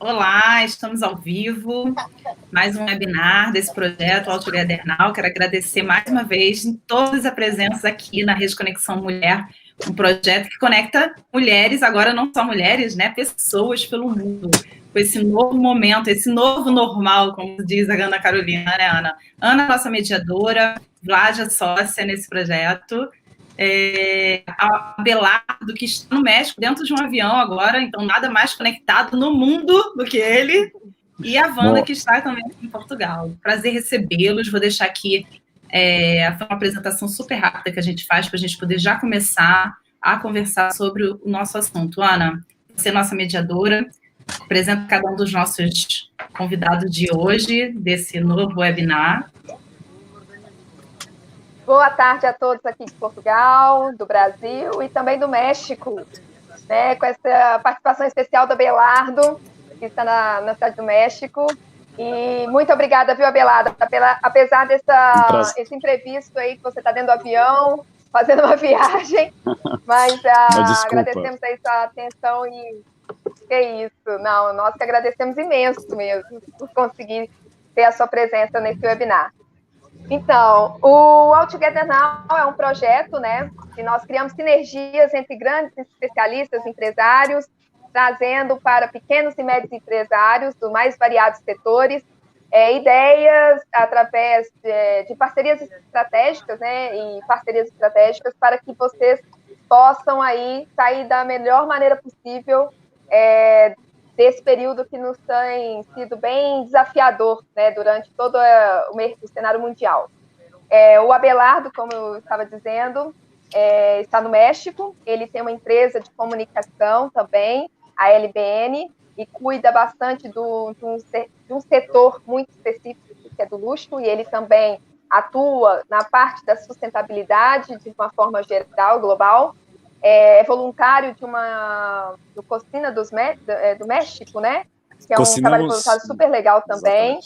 Olá, estamos ao vivo, mais um webinar desse projeto All Together Now. Quero agradecer mais uma vez todas as presenças aqui na Rede Conexão Mulher, um projeto que conecta mulheres, agora não só mulheres, né, pessoas pelo mundo, com esse novo momento, esse novo normal, como diz a Ana Carolina, né, Ana? Ana, nossa mediadora, Vládia, sócia nesse projeto, a Abelardo, que está no México, dentro de um avião agora, então nada mais conectado no mundo do que ele, e a Wanda, que está também aqui em Portugal. Prazer recebê-los, vou deixar aqui foi uma apresentação super rápida que a gente faz para a gente poder já começar a conversar sobre o nosso assunto. Ana, você é nossa mediadora, apresenta cada um dos nossos convidados de hoje, desse novo webinar. Boa tarde a todos aqui de Portugal, do Brasil e também do México, né, com essa participação especial do Abelardo, que está na cidade do México. E muito obrigada, viu, Abelardo, apesar desse imprevisto aí que você está dentro do avião, fazendo uma viagem, mas agradecemos aí sua atenção e que isso, não, nós que agradecemos imenso mesmo por conseguir ter a sua presença nesse webinar. Então, o All Together Now é um projeto, né, que nós criamos sinergias entre grandes especialistas, empresários, trazendo para pequenos e médios empresários dos mais variados setores ideias através de parcerias estratégicas, né, e parcerias estratégicas para que vocês possam aí sair da melhor maneira possível desse período que nos tem sido bem desafiador, né, durante todo o cenário mundial. O Abelardo, como eu estava dizendo, está no México, ele tem uma empresa de comunicação também, a LBN, e cuida bastante de um setor muito específico, que é do luxo, e ele também atua na parte da sustentabilidade de uma forma geral, global. É voluntário do Cocina do México, né? Que é um trabalho voluntário super legal também.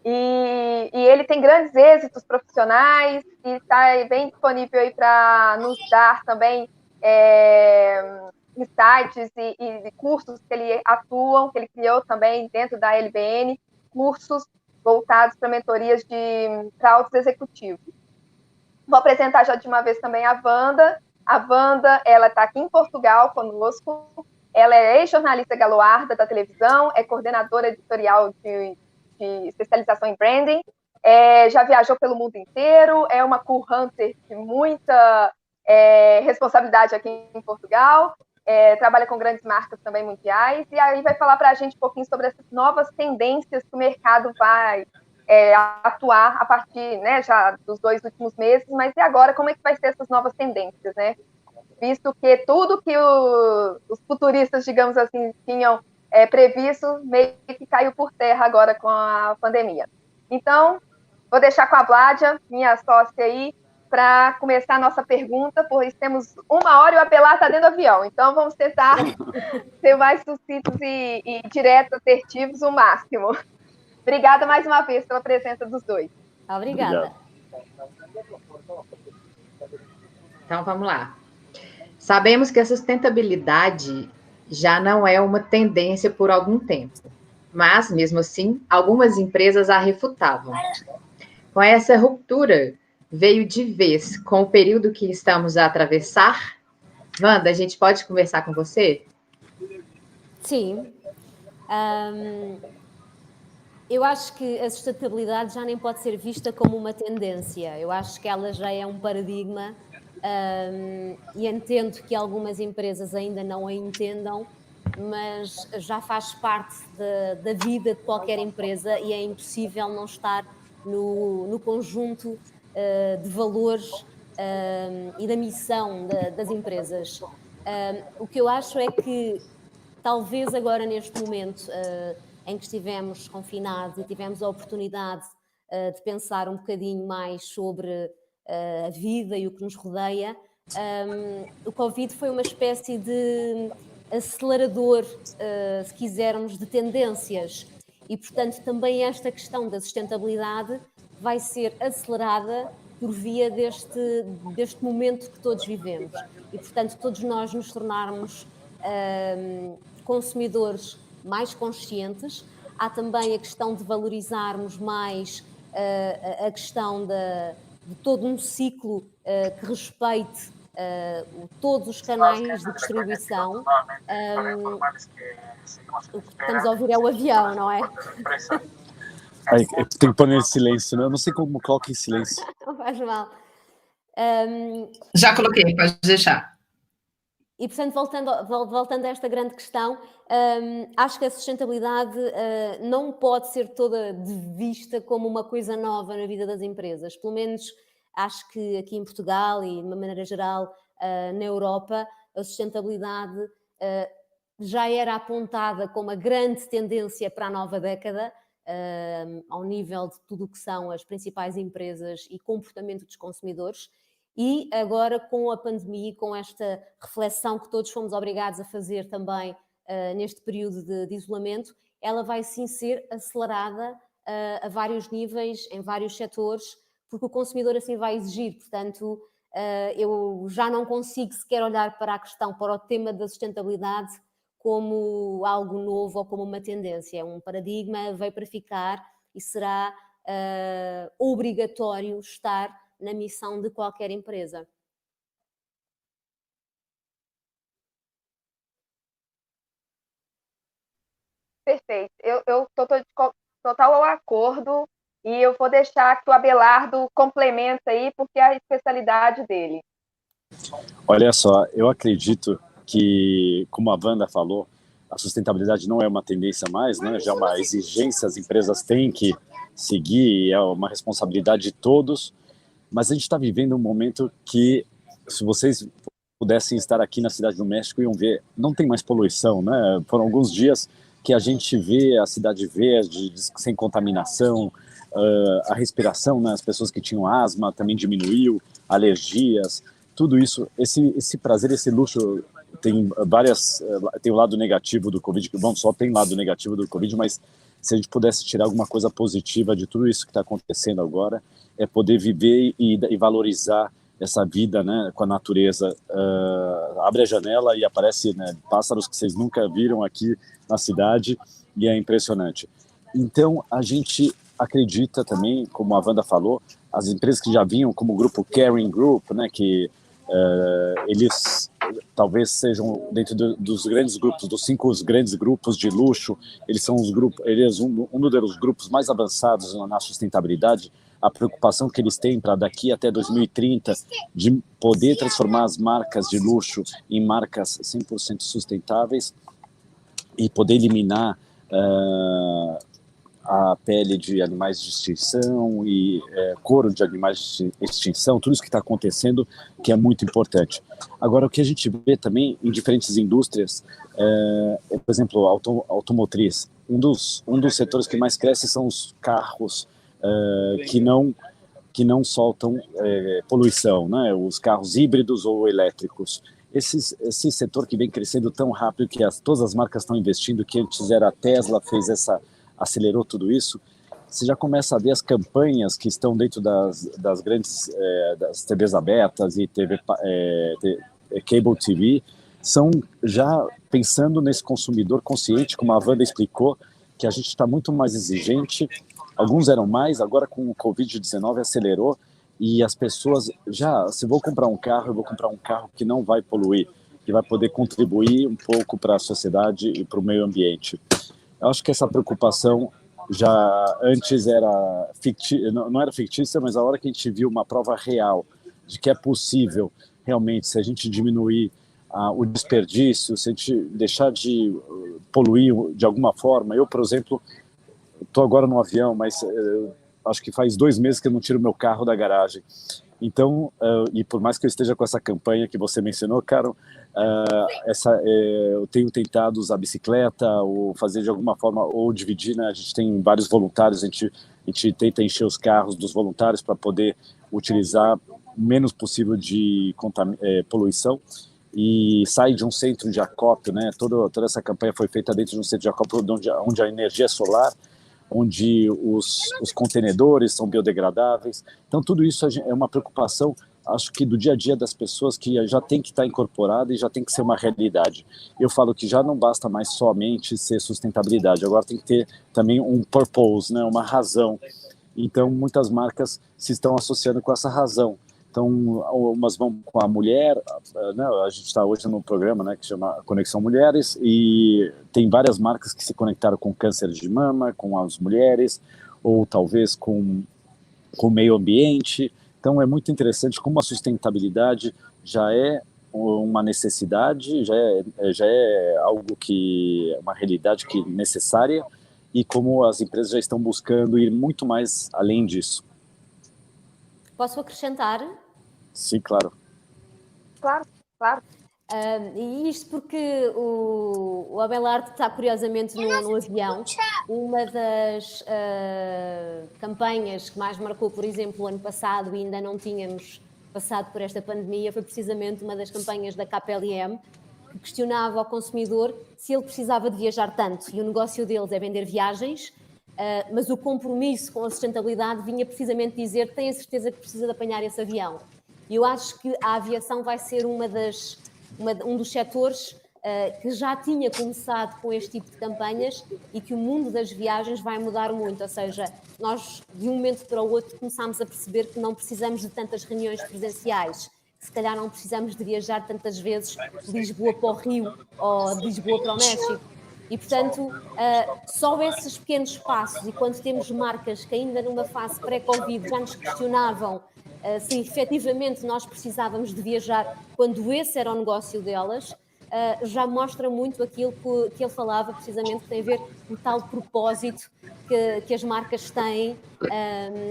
E ele tem grandes êxitos profissionais e está bem disponível aí para nos dar também insights e cursos que ele que ele criou também dentro da LBN, cursos voltados para mentorias para altos executivos. Vou apresentar já de uma vez também a Wanda. A Wanda, ela está aqui em Portugal conosco. Ela é ex-jornalista galoarda da televisão, é coordenadora editorial de especialização em branding, já viajou pelo mundo inteiro, é uma cool hunter de muita responsabilidade aqui em Portugal, trabalha com grandes marcas também mundiais, e aí vai falar para a gente um pouquinho sobre essas novas tendências que o mercado vai atuar a partir, né, já dos 2 últimos meses, mas e agora, como é que vai ser essas novas tendências, né? Visto que tudo que os futuristas, digamos assim, tinham previsto, meio que caiu por terra agora com a pandemia. Então, vou deixar com a Vládia, minha sócia aí, para começar a nossa pergunta, pois temos 1 hora e o Abelardo está dentro do avião, então vamos tentar ser mais sucintos e diretos, assertivos o máximo. Obrigada mais uma vez pela presença dos dois. Obrigada. Então, vamos lá. Sabemos que a sustentabilidade já não é uma tendência por algum tempo, mas, mesmo assim, algumas empresas a refutavam. Com essa ruptura, veio de vez com o período que estamos a atravessar. Wanda, a gente pode conversar com você? Sim. Eu acho que a sustentabilidade já nem pode ser vista como uma tendência. Eu acho que ela já é um paradigma e entendo que algumas empresas ainda não a entendam, mas já faz parte da vida de qualquer empresa e é impossível não estar no conjunto de valores e da missão das empresas. O que eu acho é que talvez agora neste momento em que estivemos confinados e tivemos a oportunidade de pensar um bocadinho mais sobre a vida e o que nos rodeia, o Covid foi uma espécie de acelerador, se quisermos, de tendências. E, portanto, também esta questão da sustentabilidade vai ser acelerada por via deste momento que todos vivemos. e, portanto, todos nós nos tornarmos consumidores mais conscientes. Há também a questão de valorizarmos mais a questão de todo um ciclo que respeite todos os canais de distribuição. O que estamos a ouvir é o avião, não é? Tem que pôr em silêncio, né? Eu não sei como coloca em silêncio. Não faz mal. Já coloquei, pode deixar. E, portanto, voltando a esta grande questão, acho que a sustentabilidade não pode ser toda vista como uma coisa nova na vida das empresas. Pelo menos acho que aqui em Portugal e, de uma maneira geral, na Europa, a sustentabilidade já era apontada como a grande tendência para a nova década, ao nível de tudo o que são as principais empresas e comportamento dos consumidores. E agora, com a pandemia, com esta reflexão que todos fomos obrigados a fazer também neste período de isolamento, ela vai sim ser acelerada a vários níveis, em vários setores, porque o consumidor assim vai exigir. Portanto, eu já não consigo sequer olhar para a questão, para o tema da sustentabilidade como algo novo ou como uma tendência. É um paradigma, veio para ficar e será obrigatório estar na missão de qualquer empresa. Perfeito. Eu estou de total acordo e eu vou deixar que o Abelardo complementa aí, porque é a especialidade dele. Olha só, eu acredito que, como a Wanda falou, a sustentabilidade não é uma tendência mais, né? Já é uma exigência, as empresas têm que seguir, é uma responsabilidade de todos. Mas a gente está vivendo um momento que, se vocês pudessem estar aqui na Cidade do México, iam ver, não tem mais poluição, né? Foram alguns dias que a gente vê a cidade verde, sem contaminação, a respiração, né? As pessoas que tinham asma também diminuiu, alergias, tudo isso, esse prazer, esse luxo, tem tem o lado negativo do Covid, que bom, só tem lado negativo do Covid, mas se a gente pudesse tirar alguma coisa positiva de tudo isso que está acontecendo agora, é poder viver e valorizar essa vida, né, com a natureza. Abre a janela e aparece, né, pássaros que vocês nunca viram aqui na cidade, e é impressionante. Então, a gente acredita também, como a Wanda falou, as empresas que já vinham como o grupo Caring Group, né, que eles talvez sejam dentro dos grandes grupos, dos 5 grandes grupos de luxo, eles são um dos grupos mais avançados na sustentabilidade. A preocupação que eles têm para daqui até 2030 de poder transformar as marcas de luxo em marcas 100% sustentáveis e poder eliminar a pele de animais de extinção e couro de animais de extinção, tudo isso que está acontecendo, que é muito importante. Agora, o que a gente vê também em diferentes indústrias, por exemplo, automotriz, um dos setores que mais cresce são os carros que não soltam poluição, né? Os carros híbridos ou elétricos. Esse setor que vem crescendo tão rápido, que todas as marcas estão investindo, que antes era a Tesla, acelerou tudo isso. Você já começa a ver as campanhas que estão dentro das grandes das TVs abertas e Cable TV, são já pensando nesse consumidor consciente, como a Wanda explicou, que a gente está muito mais exigente. Alguns eram mais, agora com o Covid-19 acelerou, e as pessoas se vou comprar um carro, eu vou comprar um carro que não vai poluir, que vai poder contribuir um pouco para a sociedade e para o meio ambiente. Eu acho que essa preocupação já antes era não era fictícia, mas a hora que a gente viu uma prova real de que é possível realmente, se a gente diminuir o desperdício, se a gente deixar de poluir de alguma forma. Eu, por exemplo, estou agora no avião, mas acho que faz 2 meses que eu não tiro meu carro da garagem. Então, e por mais que eu esteja com essa campanha que você mencionou, Carol, eu tenho tentado usar bicicleta ou fazer de alguma forma, ou dividir, né? A gente tem vários voluntários, a gente tenta encher os carros dos voluntários para poder utilizar o menos possível de poluição, e sai de um centro de acópio, né? Toda essa campanha foi feita dentro de um centro de acópio onde a energia é solar, onde os contenedores são biodegradáveis. Então, tudo isso é uma preocupação acho que do dia a dia das pessoas, que já tem que estar incorporada e já tem que ser uma realidade. Eu falo que já não basta mais somente ser sustentabilidade, agora tem que ter também um purpose, né, uma razão. Então, muitas marcas se estão associando com essa razão. Então, umas vão com a mulher, né, a gente está hoje num programa, né, que chama Conexão Mulheres, e tem várias marcas que se conectaram com câncer de mama, com as mulheres, ou talvez com o meio ambiente. Então, é muito interessante como a sustentabilidade já é uma necessidade, já é algo que é uma realidade que é necessária, e como as empresas já estão buscando ir muito mais além disso. Posso acrescentar? Sim, claro. Claro, claro. E isto porque o Abelardo está curiosamente no avião. Uma das campanhas que mais marcou, por exemplo, o ano passado, e ainda não tínhamos passado por esta pandemia, foi precisamente uma das campanhas da KPLM, que questionava ao consumidor se ele precisava de viajar tanto. E o negócio deles é vender viagens, mas o compromisso com a sustentabilidade vinha precisamente dizer: tem a certeza que precisa de apanhar esse avião. E eu acho que a aviação vai ser um dos setores que já tinha começado com este tipo de campanhas e que o mundo das viagens vai mudar muito. Ou seja, nós de um momento para o outro começámos a perceber que não precisamos de tantas reuniões presenciais, que se calhar não precisamos de viajar tantas vezes de Lisboa para o Rio ou de Lisboa para o México. E, portanto, só esses pequenos passos, e quando temos marcas que ainda numa fase pré-Covid já nos questionavam se efetivamente nós precisávamos de viajar quando esse era o negócio delas, já mostra muito aquilo que ele falava, precisamente, que tem a ver com o tal propósito que as marcas têm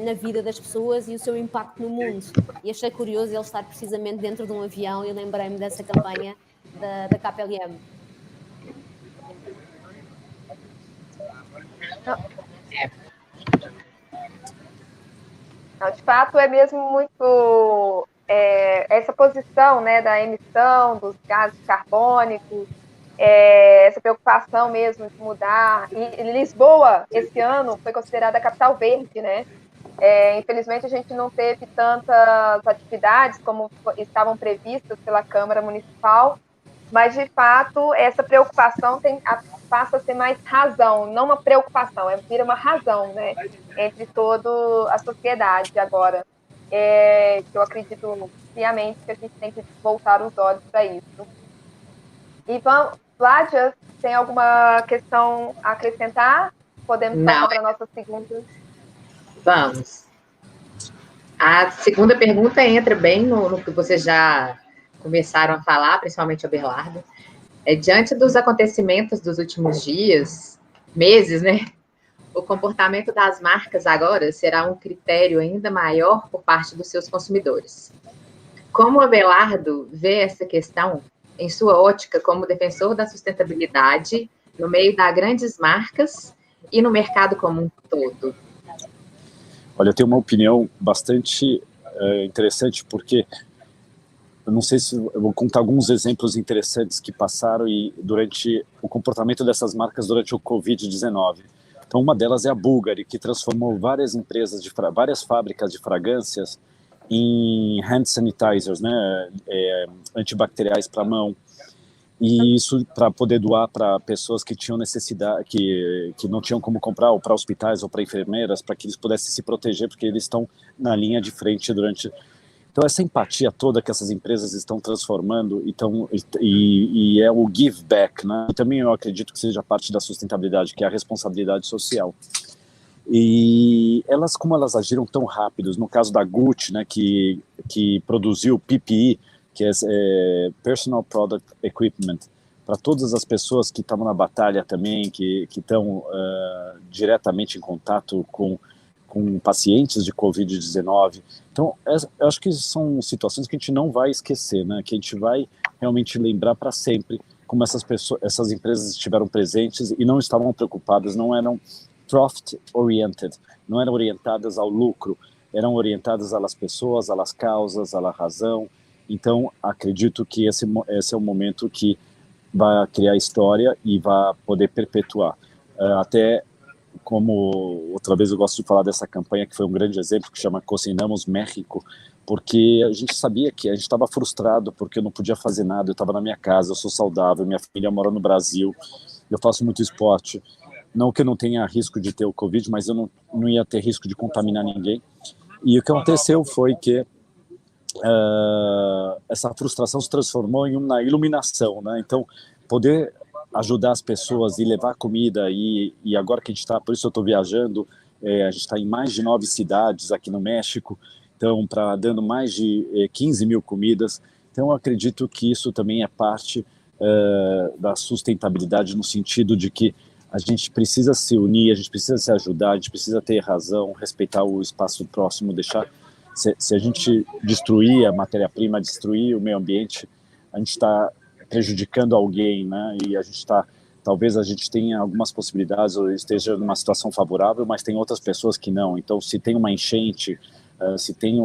na vida das pessoas e o seu impacto no mundo. E achei curioso ele estar precisamente dentro de um avião, e lembrei-me dessa campanha da KPLM. Não, de fato, é mesmo muito essa posição, né, da emissão dos gases carbônicos, essa preocupação mesmo de mudar. E Lisboa, esse ano, foi considerada a capital verde, né? Infelizmente, a gente não teve tantas atividades como estavam previstas pela Câmara Municipal, mas, de fato, essa preocupação passa a ser mais razão, não uma preocupação, vira uma razão, né, entre toda a sociedade agora. Que eu acredito piamente que a gente tem que voltar os olhos para isso. E Vládia, tem alguma questão a acrescentar? Podemos passar para a nossa segunda? Vamos. A segunda pergunta entra bem no que vocês já começaram a falar, principalmente o Abelardo. Diante dos acontecimentos dos últimos dias, meses, né? O comportamento das marcas agora será um critério ainda maior por parte dos seus consumidores. Como o Abelardo vê essa questão em sua ótica como defensor da sustentabilidade no meio das grandes marcas e no mercado como um todo? Olha, eu tenho uma opinião bastante interessante, porque eu não sei se eu vou contar alguns exemplos interessantes que passaram durante o comportamento dessas marcas durante o Covid-19. Então, uma delas é a Bulgari, que transformou várias empresas, várias fábricas de fragrâncias em hand sanitizers, né, antibacteriais para a mão. E isso para poder doar para pessoas que tinham necessidade, que não tinham como comprar, ou para hospitais ou para enfermeiras, para que eles pudessem se proteger, porque eles estão na linha de frente durante... Então, essa empatia toda que essas empresas estão transformando, e é o give back, né? E também eu acredito que seja parte da sustentabilidade, que é a responsabilidade social. E elas, como elas agiram tão rápidos, no caso da Gucci, né, que produziu PPE, que é Personal Product Equipment, para todas as pessoas que estavam na batalha também, que estão diretamente em contato com pacientes de Covid-19. Então, eu acho que são situações que a gente não vai esquecer, né? Que a gente vai realmente lembrar para sempre como essas empresas estiveram presentes e não estavam preocupadas, não eram profit-oriented, não eram orientadas ao lucro, eram orientadas às pessoas, às causas, à razão. Então, acredito que esse é o momento que vai criar história e vai poder perpetuar. Até como outra vez eu gosto de falar dessa campanha que foi um grande exemplo, que chama Cocinamos México, porque a gente sabia que a gente estava frustrado, porque eu não podia fazer nada, eu estava na minha casa, eu sou saudável, minha família mora no Brasil, eu faço muito esporte, não que eu não tenha risco de ter o Covid, mas eu não ia ter risco de contaminar ninguém. E o que aconteceu foi que essa frustração se transformou em uma iluminação, né? Então, poder ajudar as pessoas e levar comida, e agora que a gente está, por isso eu estou viajando, a gente está em mais de 9 cidades aqui no México, então, dando mais de 15 mil comidas. Então, eu acredito que isso também é parte da sustentabilidade, no sentido de que a gente precisa se unir, a gente precisa se ajudar, a gente precisa ter razão, respeitar o espaço próximo, deixar... Se a gente destruir a matéria-prima, destruir o meio ambiente, a gente está prejudicando alguém, né? E talvez a gente tenha algumas possibilidades ou esteja numa situação favorável, mas tem outras pessoas que não. Então, se tem uma enchente, se tem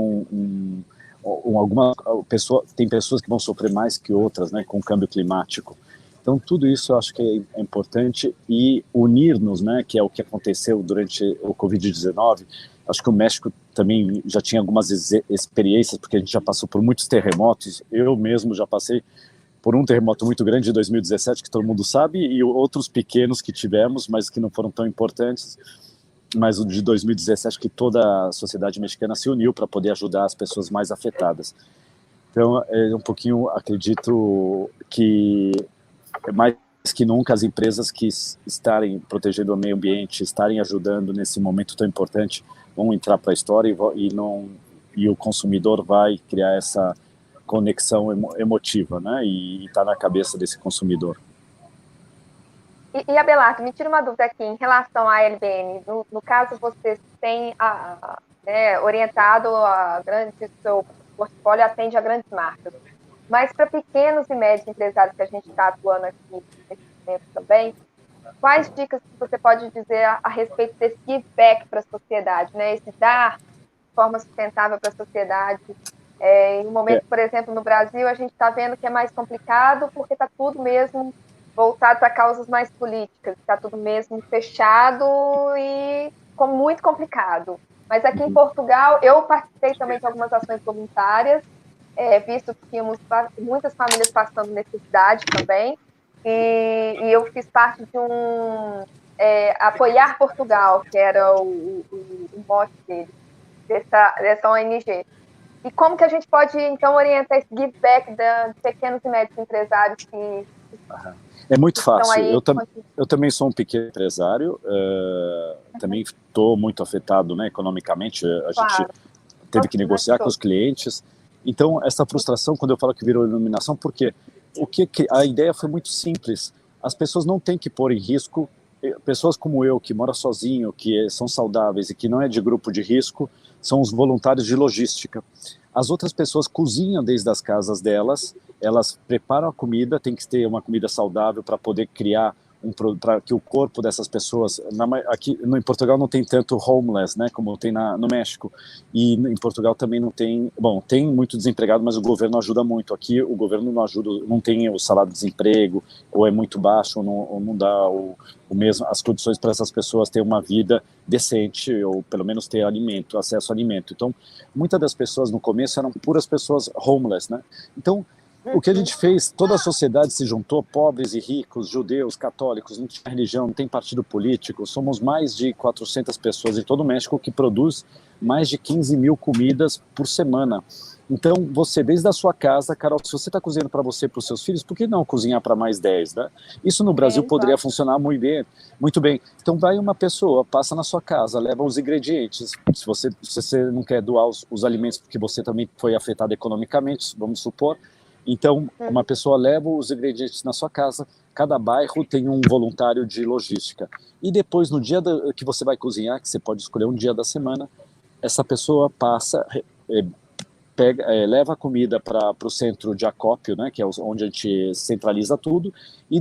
alguma pessoa, tem pessoas que vão sofrer mais que outras, né? Com o câmbio climático. Então, tudo isso eu acho que é importante, e unir-nos, né? Que é o que aconteceu durante o Covid-19. Acho que o México também já tinha algumas experiências, porque a gente já passou por muitos terremotos. Eu mesmo já passei por um terremoto muito grande de 2017, que todo mundo sabe, e outros pequenos que tivemos, mas que não foram tão importantes. Mas o de 2017, que toda a sociedade mexicana se uniu para poder ajudar as pessoas mais afetadas. Então, um pouquinho, acredito que mais que nunca as empresas que estarem protegendo o meio ambiente, estarem ajudando nesse momento tão importante, vão entrar para a história, e o consumidor vai criar essa conexão emotiva, né? E está na cabeça desse consumidor. E Abelardo, me tira uma dúvida aqui em relação à LBN. No caso, você tem orientado a grandes, seu portfólio atende a grandes marcas. Mas para pequenos e médios empresários que a gente está atuando aqui nesse momento também, quais dicas você pode dizer a respeito desse give back para a sociedade, né? Esse dar de forma sustentável para a sociedade? Em um momento, por exemplo, no Brasil, a gente está vendo que é mais complicado porque está tudo mesmo voltado para causas mais políticas, está tudo mesmo fechado e muito complicado. Mas aqui em Portugal, eu participei também de algumas ações voluntárias, visto que tínhamos muitas famílias passando necessidade também, e eu fiz parte de Apoiar Portugal, que era o mote dele, dessa ONG. E como que a gente pode, então, orientar esse give back de pequenos e médios empresários que é muito fácil. Aí, eu também sou um pequeno empresário, também estou muito afetado, né, economicamente. A gente teve que negociar com os clientes. Então, essa frustração, quando eu falo que virou iluminação, porque a ideia foi muito simples. As pessoas não têm que pôr em risco, pessoas como eu, que mora sozinho, que são saudáveis e que não é de grupo de risco, são os voluntários de logística. As outras pessoas cozinham desde as casas delas, elas preparam a comida, tem que ter uma comida saudável para poder criar para que o corpo dessas pessoas, aqui em Portugal não tem tanto homeless, né, como tem no México, e em Portugal também não tem, tem muito desempregado, mas o governo ajuda muito. Aqui o governo não ajuda, não tem o salário de desemprego, ou é muito baixo, ou não dá as condições para essas pessoas ter uma vida decente, ou pelo menos ter acesso a alimento. Então, muitas das pessoas no começo eram puras pessoas homeless, né? Então, o que a gente fez, toda a sociedade se juntou, pobres e ricos, judeus, católicos, não tem religião, não tem partido político, somos mais de 400 pessoas em todo o México que produz mais de 15 mil comidas por semana. Então, você, desde a sua casa, Carol, se você está cozinhando para você e para os seus filhos, por que não cozinhar para mais 10, né? Isso no Brasil poderia funcionar muito bem. Então, vai uma pessoa, passa na sua casa, leva os ingredientes. Se você não quer doar os alimentos porque você também foi afetado economicamente, vamos supor, então, uma pessoa leva os ingredientes na sua casa, cada bairro tem um voluntário de logística. E depois, no dia que você vai cozinhar, que você pode escolher um dia da semana, essa pessoa passa, leva a comida para o centro de acópio, né, que é onde a gente centraliza tudo, e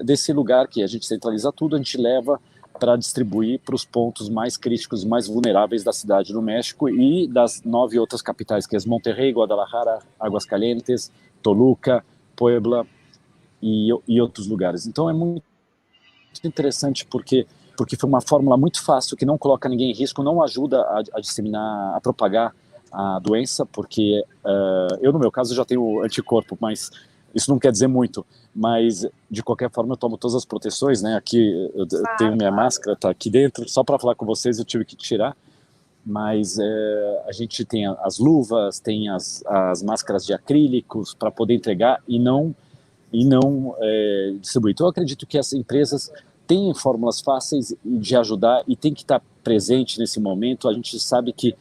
desse lugar que a gente centraliza tudo, a gente leva para distribuir para os pontos mais críticos, mais vulneráveis da cidade do México e das 9 outras capitais, que é Monterrey, Guadalajara, Aguascalientes, Toluca, Puebla e outros lugares. Então é muito interessante porque foi uma fórmula muito fácil, que não coloca ninguém em risco, não ajuda a disseminar, a propagar a doença, porque eu, no meu caso, já tenho anticorpo, mas isso não quer dizer muito. Mas, de qualquer forma, eu tomo todas as proteções, né? Aqui eu tenho minha máscara, tá aqui dentro. Só para falar com vocês, eu tive que tirar. Mas a gente tem as luvas, tem as máscaras de acrílicos para poder entregar e não distribuir. Então, eu acredito que as empresas têm fórmulas fáceis de ajudar e tem que estar presente nesse momento. A gente sabe que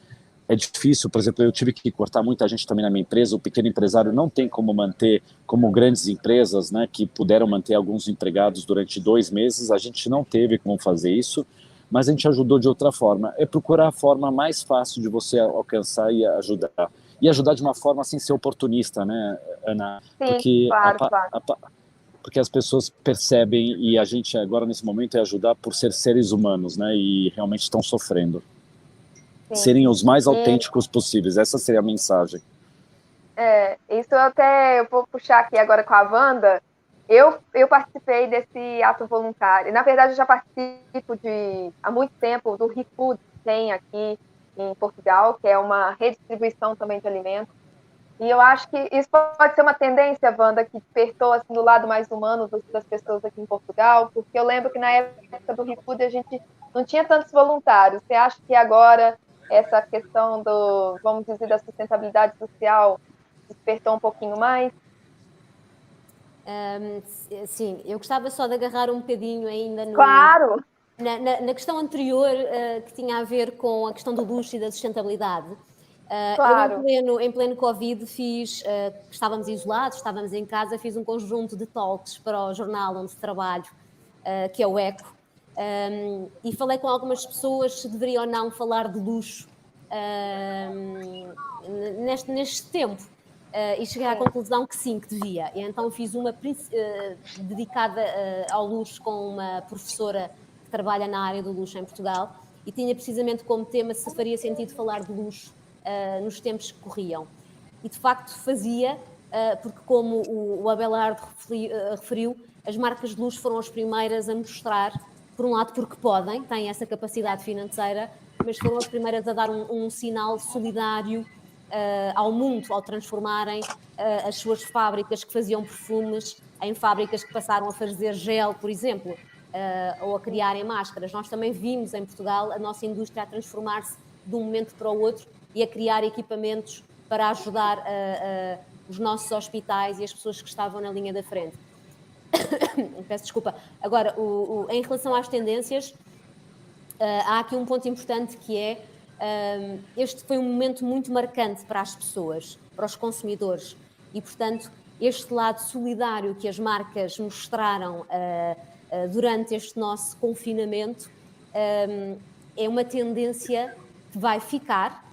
é difícil, por exemplo, eu tive que cortar muita gente também na minha empresa, o pequeno empresário não tem como manter, como grandes empresas, né, que puderam manter alguns empregados durante 2 meses, a gente não teve como fazer isso, mas a gente ajudou de outra forma, é procurar a forma mais fácil de você alcançar e ajudar de uma forma sem ser oportunista, né, Ana? Sim, porque, claro. porque as pessoas percebem e a gente agora nesse momento é ajudar por ser seres humanos, né, e realmente estão sofrendo. Sim. Serem os mais autênticos possíveis, essa seria a mensagem. Isso eu vou puxar aqui agora com a Wanda. Eu participei desse ato voluntário. Na verdade, eu já participo há muito tempo do ReFood, que tem aqui em Portugal, que é uma redistribuição também de alimentos. E eu acho que isso pode ser uma tendência, Wanda, que despertou assim, do lado mais humano das pessoas aqui em Portugal, porque eu lembro que na época do ReFood a gente não tinha tantos voluntários. Você acha que agora essa questão vamos dizer, da sustentabilidade social despertou um pouquinho mais? Sim, eu gostava só de agarrar um bocadinho ainda Claro! Na questão anterior, que tinha a ver com a questão do luxo e da sustentabilidade. Claro. Eu, em pleno Covid, estávamos isolados, estávamos em casa, fiz um conjunto de talks para o jornal onde trabalho, que é o Eco, e falei com algumas pessoas se deveria ou não falar de luxo neste tempo. E cheguei à conclusão que sim, que devia. E então fiz uma dedicada ao luxo com uma professora que trabalha na área do luxo em Portugal e tinha precisamente como tema se faria sentido falar de luxo nos tempos que corriam. E de facto fazia, porque como o Abelardo referiu, as marcas de luxo foram as primeiras a mostrar, por um lado porque podem, têm essa capacidade financeira, mas foram as primeiras a dar um sinal solidário ao mundo, ao transformarem as suas fábricas que faziam perfumes em fábricas que passaram a fazer gel, por exemplo, ou a criarem máscaras. Nós também vimos em Portugal a nossa indústria a transformar-se de um momento para o outro e a criar equipamentos para ajudar os nossos hospitais e as pessoas que estavam na linha da frente. Peço desculpa. Agora, em relação às tendências, há aqui um ponto importante que é este foi um momento muito marcante para as pessoas, para os consumidores e, portanto, este lado solidário que as marcas mostraram durante este nosso confinamento é uma tendência que vai ficar.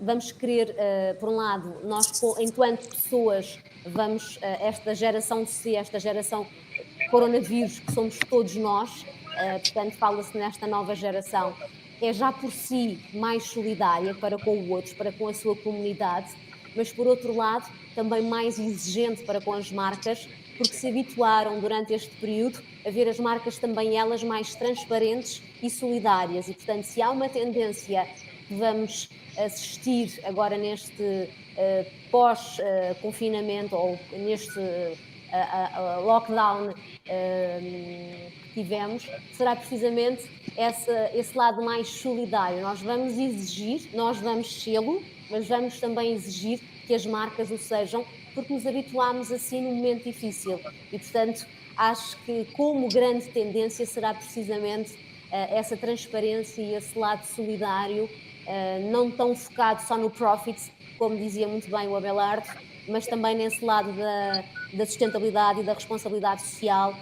Vamos querer, por um lado, nós enquanto pessoas vamos, esta geração coronavírus, que somos todos nós, portanto fala-se nesta nova geração, é já por si mais solidária para com o outro, para com a sua comunidade, mas por outro lado também mais exigente para com as marcas, porque se habituaram durante este período a ver as marcas também elas mais transparentes e solidárias e portanto se há uma tendência que vamos assistir agora neste pós-confinamento ou neste lockdown que tivemos, será precisamente esse lado mais solidário. Nós vamos exigir, nós vamos sê-lo, mas vamos também exigir que as marcas o sejam, porque nos habituámos assim num momento difícil. E, portanto, acho que como grande tendência será precisamente essa transparência e esse lado solidário, não tão focado só no profit, como dizia muito bem o Abelardo, mas também nesse lado da sustentabilidade e da responsabilidade social,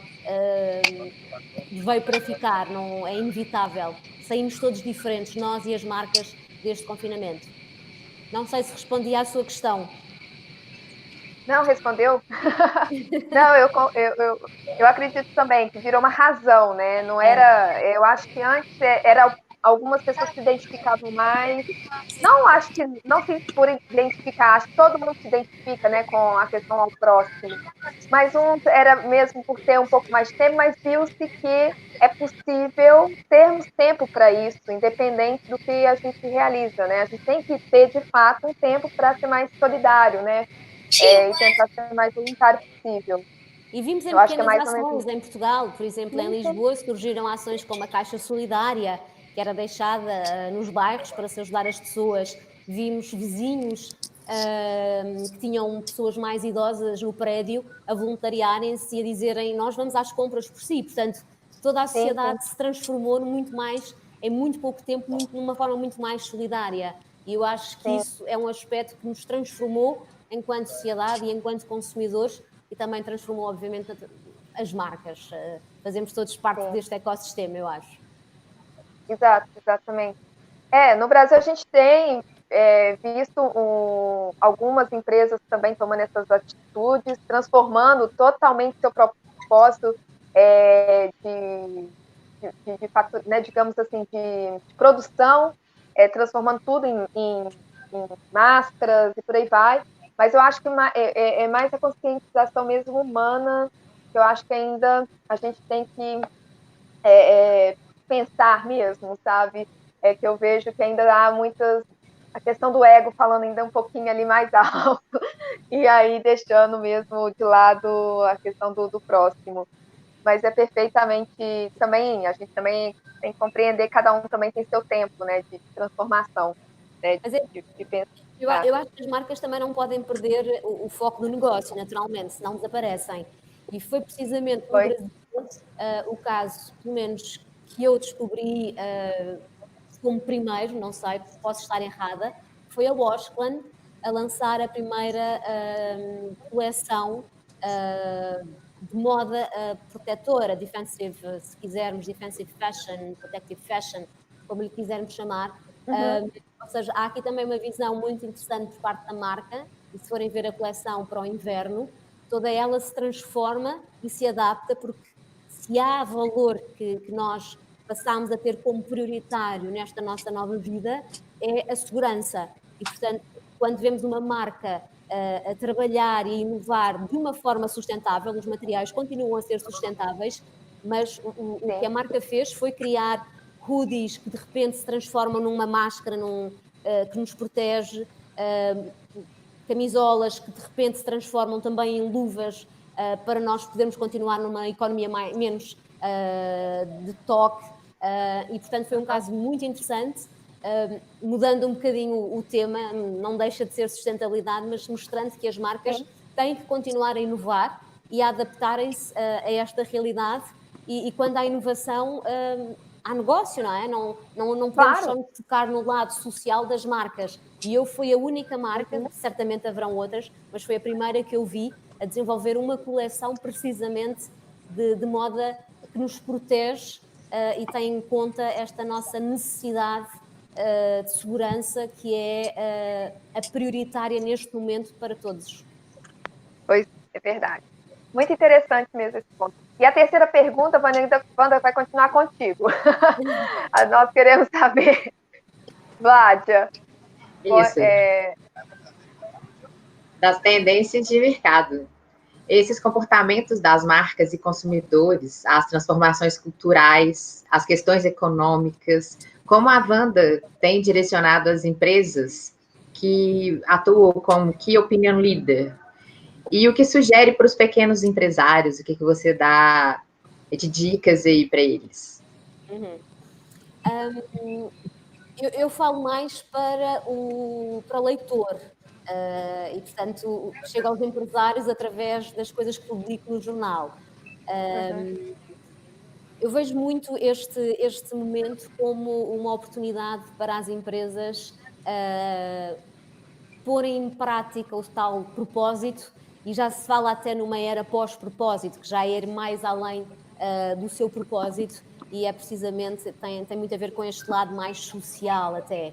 veio para ficar, não é inevitável. Saímos todos diferentes, nós e as marcas, deste confinamento. Não sei se respondi à sua questão. Não, respondeu? Não, eu acredito também que virou uma razão, né? Não era. Eu acho que antes era algumas pessoas se identificavam mais. Não acho que, não se por identificar, acho que todo mundo se identifica, né, com a questão ao próximo. Mas um era mesmo por ter um pouco mais de tempo, mas viu-se que é possível termos tempo para isso, independente do que a gente realiza, né? A gente tem que ter, de fato, um tempo para ser mais solidário, né? E tentar ser o mais voluntário possível. E vimos em Eu acho que é pequenas mais ou menos ações em Portugal, por exemplo, em Lisboa, surgiram ações como a Caixa Solidária, que era deixada nos bairros para se ajudar as pessoas. Vimos vizinhos que tinham pessoas mais idosas no prédio a voluntariarem-se e a dizerem nós vamos às compras por si. Portanto, toda a sociedade se transformou muito mais, em muito pouco tempo, numa forma muito mais solidária. E eu acho que isso é um aspecto que nos transformou enquanto sociedade e enquanto consumidores, e também transformou, obviamente, as marcas. Fazemos todos parte deste ecossistema, eu acho. Exato, exatamente. No Brasil a gente tem visto algumas empresas também tomando essas atitudes, transformando totalmente seu propósito de fato, né, digamos assim, de produção, transformando tudo em máscaras e por aí vai. Mas eu acho que é mais a conscientização mesmo humana, que eu acho que ainda a gente tem que pensar mesmo, sabe? Que eu vejo que ainda há a questão do ego falando ainda um pouquinho ali mais alto, e aí deixando mesmo de lado a questão do próximo. Mas é perfeitamente também, a gente também tem que compreender que cada um também tem seu tempo, né, de transformação, né, de pensar. Eu acho que as marcas também não podem perder o foco do negócio, naturalmente, senão desaparecem. E foi precisamente no Brasil o caso, pelo menos, que eu descobri como primeiro, não sei, posso estar errada, foi a Washclan a lançar a primeira coleção de moda protetora, defensive, se quisermos, defensive fashion, protective fashion, como lhe quisermos chamar. Ou seja, há aqui também uma visão muito interessante por parte da marca, e se forem ver a coleção para o inverno, toda ela se transforma e se adapta, porque se há valor que nós passamos a ter como prioritário nesta nossa nova vida, é a segurança. E, portanto, quando vemos uma marca a trabalhar e a inovar de uma forma sustentável, os materiais continuam a ser sustentáveis, mas o que a marca fez foi criar hoodies que de repente se transformam numa máscara que nos protege, camisolas que de repente se transformam também em luvas para nós podermos continuar numa economia menos de toque, e portanto foi um caso muito interessante, mudando um bocadinho o tema, não deixa de ser sustentabilidade, mas mostrando que as marcas têm que continuar a inovar e a adaptarem-se a esta realidade, e quando há inovação há negócio, não é? Não podemos só nos focar no lado social das marcas. E eu fui a única marca, certamente haverão outras, mas foi a primeira que eu vi a desenvolver uma coleção precisamente de moda que nos protege e tem em conta esta nossa necessidade de segurança, que é a prioritária neste momento para todos. Pois é verdade. Muito interessante mesmo esse ponto. E a terceira pergunta, Wanda, vai continuar contigo. Nós queremos saber, Vládia, das tendências de mercado. Esses comportamentos das marcas e consumidores, as transformações culturais, as questões econômicas, como a Wanda tem direcionado as empresas que atuam como Key Opinion Leader, e o que sugere para os pequenos empresários, o que você dá de dicas aí para eles? Eu falo mais para o leitor, e portanto chego aos empresários através das coisas que publico no jornal. Eu vejo muito este momento como uma oportunidade para as empresas porem em prática o tal propósito, e já se fala até numa era pós-propósito, que já é ir mais além do seu propósito, e é precisamente, tem muito a ver com este lado mais social até.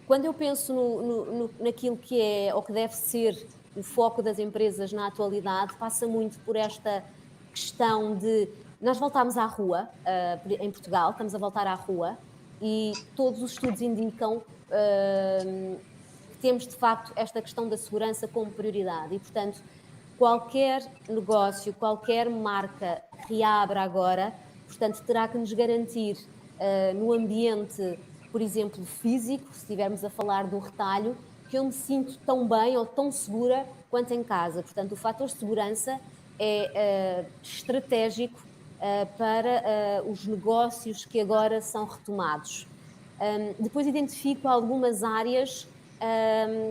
Quando eu penso naquilo que é ou que deve ser o foco das empresas na atualidade, passa muito por esta questão de Nós voltámos à rua, em Portugal, estamos a voltar à rua, e todos os estudos indicam que temos, de facto, esta questão da segurança como prioridade. E, portanto, qualquer negócio, qualquer marca que reabra agora, portanto, terá que nos garantir no ambiente, por exemplo, físico, se estivermos a falar do retalho, que eu me sinto tão bem ou tão segura quanto em casa. Portanto, o fator segurança é estratégico para os negócios que agora são retomados. Depois identifico algumas áreas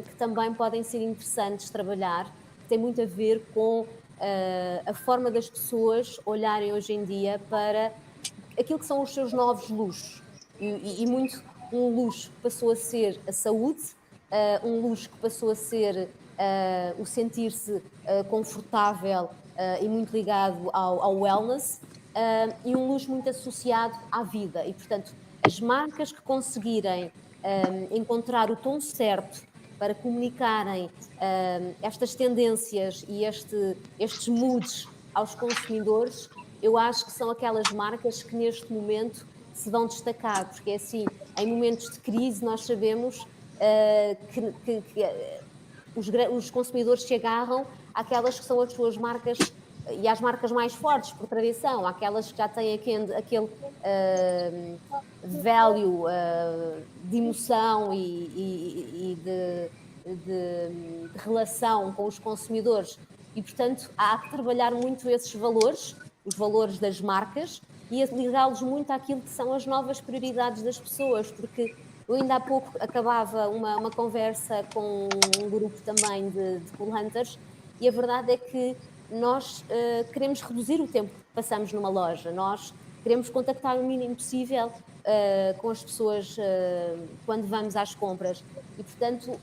que também podem ser interessantes trabalhar, que tem muito a ver com a forma das pessoas olharem hoje em dia para aquilo que são os seus novos luxos. E muito um luxo que passou a ser a saúde, um luxo que passou a ser o sentir-se confortável e muito ligado ao wellness, e um luxo muito associado à vida. E, portanto, as marcas que conseguirem encontrar o tom certo para comunicarem estas tendências e estes moods aos consumidores, eu acho que são aquelas marcas que neste momento se vão destacar, porque é assim, em momentos de crise nós sabemos que os consumidores se agarram àquelas que são as suas marcas e às marcas mais fortes por tradição, aquelas que já têm aquele value de emoção e de relação com os consumidores. E, portanto, há que trabalhar muito esses valores, os valores das marcas, e ligá-los muito àquilo que são as novas prioridades das pessoas, porque eu ainda há pouco acabava uma conversa com um grupo também de cool hunters, e a verdade é que nós queremos reduzir o tempo que passamos numa loja, nós queremos contactar o mínimo possível com as pessoas quando vamos às compras. E, portanto,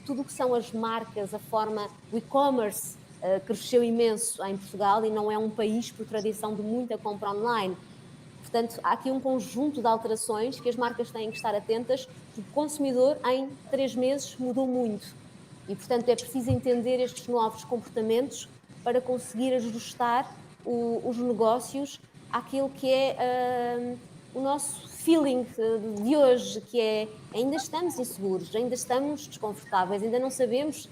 tudo o que são as marcas, a forma, o e-commerce cresceu imenso em Portugal e não é um país por tradição de muita compra online. Portanto, há aqui um conjunto de alterações que as marcas têm que estar atentas, porque o consumidor em 3 meses mudou muito. E, portanto, é preciso entender estes novos comportamentos para conseguir ajustar os negócios àquilo que é o nosso feeling de hoje, que é ainda estamos inseguros, ainda estamos desconfortáveis, ainda não sabemos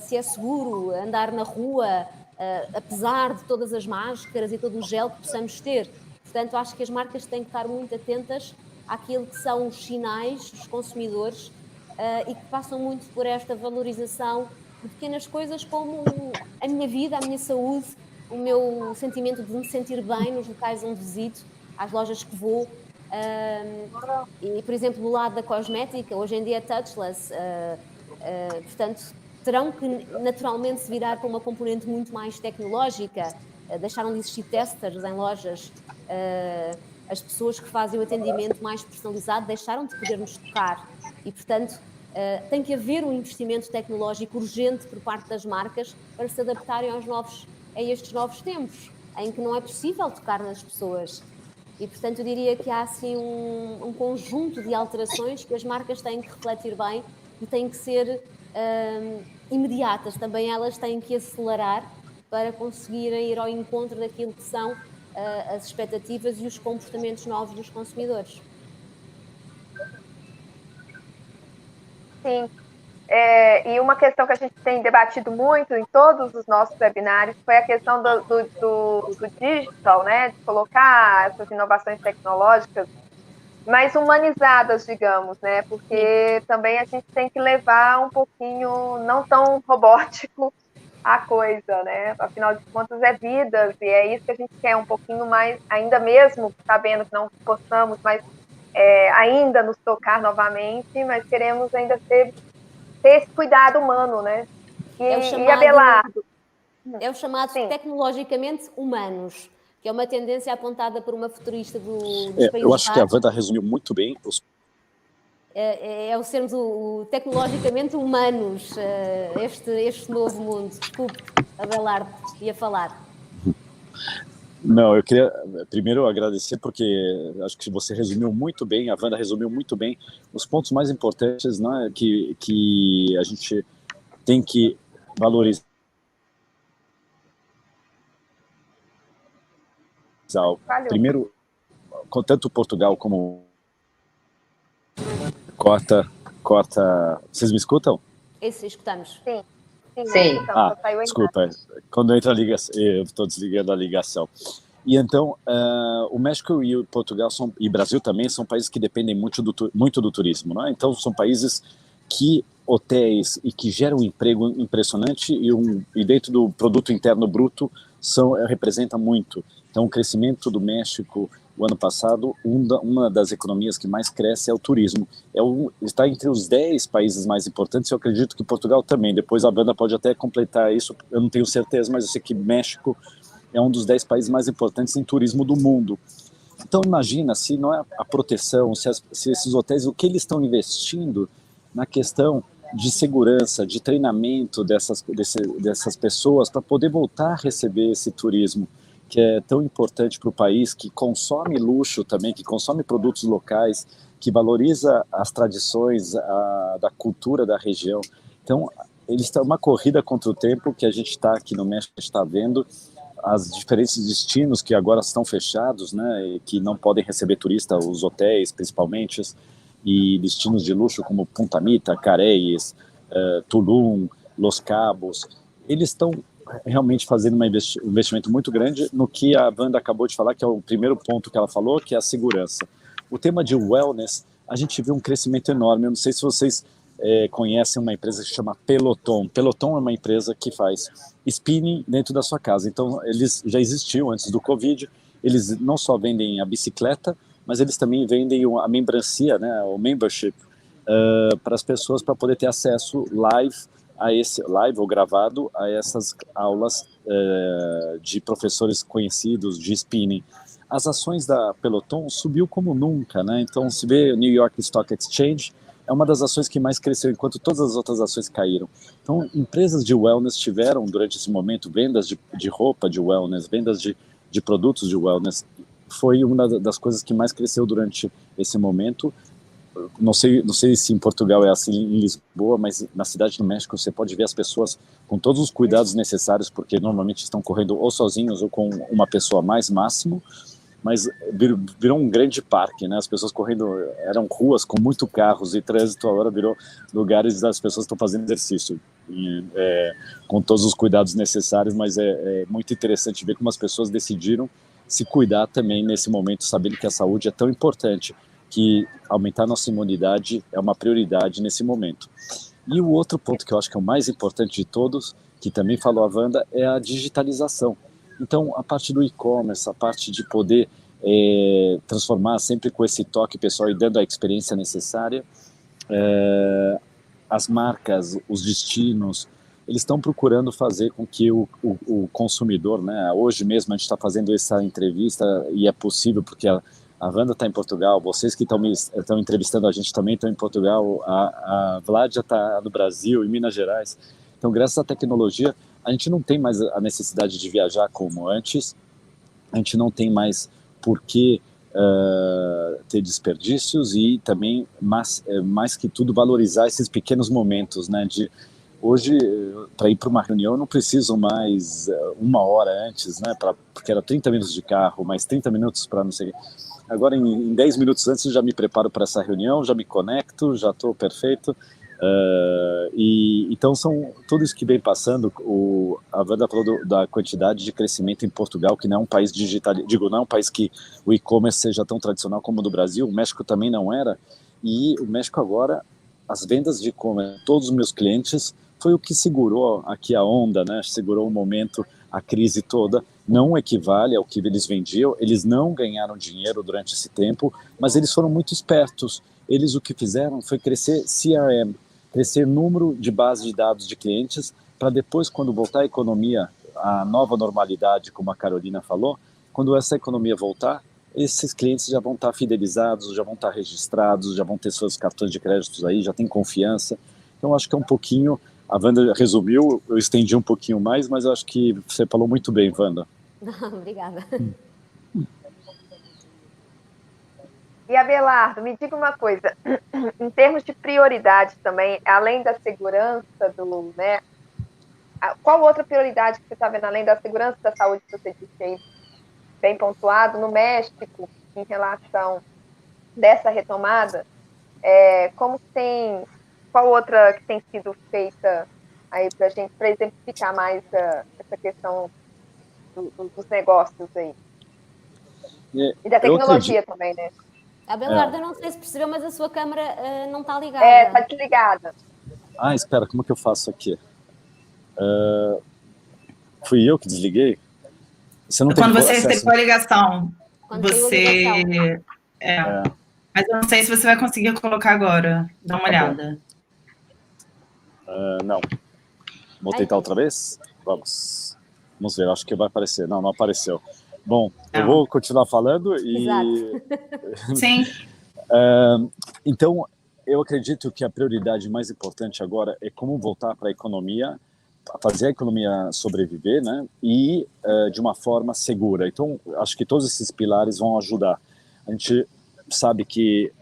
se é seguro andar na rua, apesar de todas as máscaras e todo o gel que possamos ter. Portanto, acho que as marcas têm que estar muito atentas àquilo que são os sinais dos consumidores e que passam muito por esta valorização de pequenas coisas como a minha vida, a minha saúde, o meu sentimento de me sentir bem nos locais onde visito, às lojas que vou. E, por exemplo, do lado da cosmética, hoje em dia é touchless, portanto, terão que naturalmente se virar para uma componente muito mais tecnológica. Deixaram de existir testers em lojas, as pessoas que fazem o atendimento mais personalizado deixaram de poder nos tocar e, portanto, tem que haver um investimento tecnológico urgente por parte das marcas para se adaptarem a estes novos tempos, em que não é possível tocar nas pessoas. E, portanto, eu diria que há assim um conjunto de alterações que as marcas têm que refletir bem e têm que ser imediatas. Também elas têm que acelerar para conseguirem ir ao encontro daquilo que são as expectativas e os comportamentos novos dos consumidores. Sim. E uma questão que a gente tem debatido muito em todos os nossos webinários foi a questão do digital, né? De colocar essas inovações tecnológicas mais humanizadas, digamos, né? Porque também a gente tem que levar um pouquinho, não tão robótico, a coisa, né? Afinal de contas, é vidas, e é isso que a gente quer, um pouquinho mais, ainda mesmo sabendo que não possamos mais ainda nos tocar novamente, mas queremos ainda ter esse cuidado humano, né? E Abelardo? É o chamado tecnologicamente humanos, que é uma tendência apontada por uma futurista dos países Eu acho que a Wanda resumiu muito bem os... É o sermos tecnologicamente humanos, este novo mundo. Desculpe, Abelardo, ia falar. Não, eu queria primeiro agradecer, porque acho que você resumiu muito bem, a Wanda resumiu muito bem os pontos mais importantes, né, que a gente tem que valorizar Valeu. Primeiro, tanto Portugal como... Corta. Vocês me escutam? Isso, escutamos. Sim. Sim. Desculpa. Quando entra a ligação, eu estou desligando a ligação. E então, o México e o Portugal e Brasil também são países que dependem muito do turismo, né? Então, são países que hotéis e que geram um emprego impressionante e dentro do produto interno bruto representa muito. Então, o crescimento do México o ano passado, uma das economias que mais cresce é o turismo. Está entre os 10 países mais importantes, eu acredito que Portugal também. Depois a banda pode até completar isso, eu não tenho certeza, mas eu sei que México é um dos 10 países mais importantes em turismo do mundo. Então imagina, se não é a proteção, se esses hotéis, o que eles estão investindo na questão de segurança, de treinamento dessas pessoas para poder voltar a receber esse turismo, que é tão importante para o país, que consome luxo também, que consome produtos locais, que valoriza as tradições da cultura da região. Então, eles estão uma corrida contra o tempo que a gente está aqui no México, a gente está vendo as diferentes destinos que agora estão fechados, né, e que não podem receber turista, os hotéis principalmente, e destinos de luxo como Punta Mita, Careias, Tulum, Los Cabos, eles estão realmente fazendo um investimento muito grande no que a Wanda acabou de falar, que é o primeiro ponto que ela falou, que é a segurança. O tema de wellness, a gente viu um crescimento enorme. Eu não sei se vocês conhecem uma empresa que se chama Peloton. Peloton é uma empresa que faz spinning dentro da sua casa. Então, eles já existiam antes do Covid. Eles não só vendem a bicicleta, mas eles também vendem a membrancia, né, o membership, para as pessoas, para poder ter acesso live ou gravado a essas aulas de professores conhecidos de spinning. As ações da Peloton subiu como nunca, né? Então, se vê o New York Stock Exchange, é uma das ações que mais cresceu, enquanto todas as outras ações caíram. Então, empresas de wellness tiveram, durante esse momento, vendas de roupa de wellness, vendas de produtos de wellness. Foi uma das coisas que mais cresceu durante esse momento. Não sei se em Portugal é assim, em Lisboa, mas na cidade do México você pode ver as pessoas com todos os cuidados necessários, porque normalmente estão correndo ou sozinhos ou com uma pessoa a mais, máximo, mas virou um grande parque, né? As pessoas correndo, eram ruas com muito carros e trânsito, agora virou lugares das pessoas estão fazendo exercício, com todos os cuidados necessários, mas é muito interessante ver como as pessoas decidiram se cuidar também nesse momento, sabendo que a saúde é tão importante, que aumentar nossa imunidade é uma prioridade nesse momento. E o outro ponto que eu acho que é o mais importante de todos, que também falou a Wanda, é a digitalização. Então, a parte do e-commerce, a parte de poder transformar sempre com esse toque pessoal e dando a experiência necessária, as marcas, os destinos, eles estão procurando fazer com que o consumidor, né, hoje mesmo a gente está fazendo essa entrevista e é possível porque a Wanda está em Portugal, vocês que estão entrevistando a gente também estão em Portugal, a Vlad já está no Brasil, em Minas Gerais. Então, graças à tecnologia, a gente não tem mais a necessidade de viajar como antes, a gente não tem mais por que ter desperdícios e também, mais que tudo, valorizar esses pequenos momentos, né, hoje, para ir para uma reunião, eu não preciso mais uma hora antes, né, porque era 30 minutos de carro, mais 30 minutos para não sei. Agora, em 10 minutos antes, eu já me preparo para essa reunião, já me conecto, já estou perfeito. Então, são tudo isso que vem passando. A Wanda falou da quantidade de crescimento em Portugal, que não é um país digital, não é um país que o e-commerce seja tão tradicional como o do Brasil. O México também não era. E o México agora, as vendas de e-commerce, todos os meus clientes, foi o que segurou aqui a onda, né? Segurou o momento, a crise toda. Não equivale ao que eles vendiam, eles não ganharam dinheiro durante esse tempo, mas eles foram muito espertos. Eles o que fizeram foi crescer CRM, crescer número de base de dados de clientes, para depois, quando voltar a economia, a nova normalidade, como a Carolina falou, quando essa economia voltar, esses clientes já vão estar fidelizados, já vão estar registrados, já vão ter seus cartões de créditos aí, já tem confiança. Então, acho que é um pouquinho, a Wanda resumiu, eu estendi um pouquinho mais, mas eu acho que você falou muito bem, Wanda. Obrigada. E Abelardo, me diga uma coisa, em termos de prioridade também, além da segurança né, qual outra prioridade que você está vendo, além da segurança da saúde que você disse aí, bem pontuado, no México, em relação dessa retomada, qual outra que tem sido feita aí para a gente, para exemplificar mais essa questão dos negócios aí? E da tecnologia também, né? Abelarda, não sei se percebeu, mas a sua câmera não está ligada. Está desligada. Espera, como é que eu faço aqui? Fui eu que desliguei? Você não Quando tem você acesso? recebeu a ligação, Quando caiu a ligação. Mas eu não sei se você vai conseguir colocar agora. Dá uma olhada. Não. Vou tentar outra vez? Vamos ver, acho que vai aparecer. Não apareceu. Bom, eu vou continuar falando e... Exato. Sim. Então, eu acredito que a prioridade mais importante agora é como voltar para a economia, fazer a economia sobreviver, né? E de uma forma segura. Então, acho que todos esses pilares vão ajudar. A gente sabe que...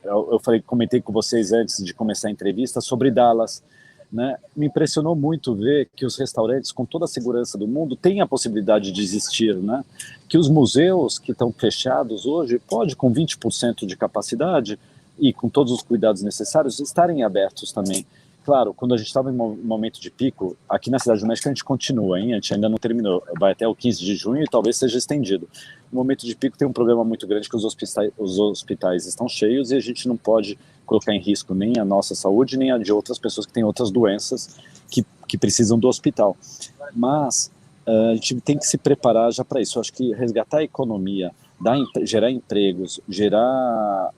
eu comentei com vocês antes de começar a entrevista sobre Dallas, né? Me impressionou muito ver que os restaurantes, com toda a segurança do mundo, têm a possibilidade de existir, né? Que os museus que estão fechados hoje, pode com 20% de capacidade e com todos os cuidados necessários, estarem abertos também. Claro, quando a gente estava em momento de pico, aqui na Cidade do México a gente continua, hein? A gente ainda não terminou, vai até o 15 de junho e talvez seja estendido. No momento de pico tem um problema muito grande que os hospitais estão cheios e a gente não pode colocar em risco nem a nossa saúde, nem a de outras pessoas que têm outras doenças que precisam do hospital. Mas a gente tem que se preparar já para isso. Eu acho que resgatar a economia, gerar empregos, gerar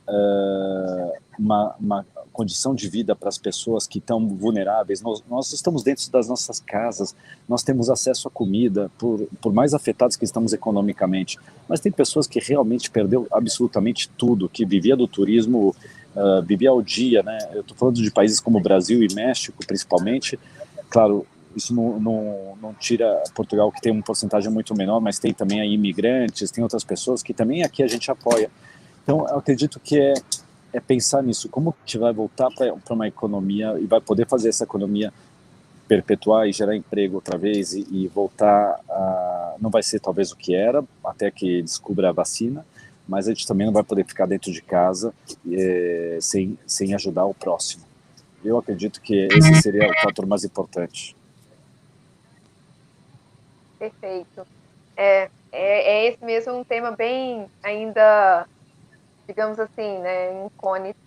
uma condição de vida para as pessoas que estão vulneráveis. Nós estamos dentro das nossas casas, nós temos acesso à comida, por mais afetados que estamos economicamente, mas tem pessoas que realmente perdeu absolutamente tudo, que vivia do turismo, vivia ao dia, né? Eu estou falando de países como Brasil e México, principalmente. Claro, isso não tira Portugal, que tem uma porcentagem muito menor, mas tem também aí imigrantes, tem outras pessoas que também aqui a gente apoia. Então, eu acredito que é pensar nisso, como a gente vai voltar para uma economia e vai poder fazer essa economia perpetuar e gerar emprego outra vez e voltar a... Não vai ser talvez o que era, até que descubra a vacina, mas a gente também não vai poder ficar dentro de casa sem ajudar o próximo. Eu acredito que esse seria o fator mais importante. Perfeito. É esse mesmo um tema bem ainda, digamos assim, né, incôgnito,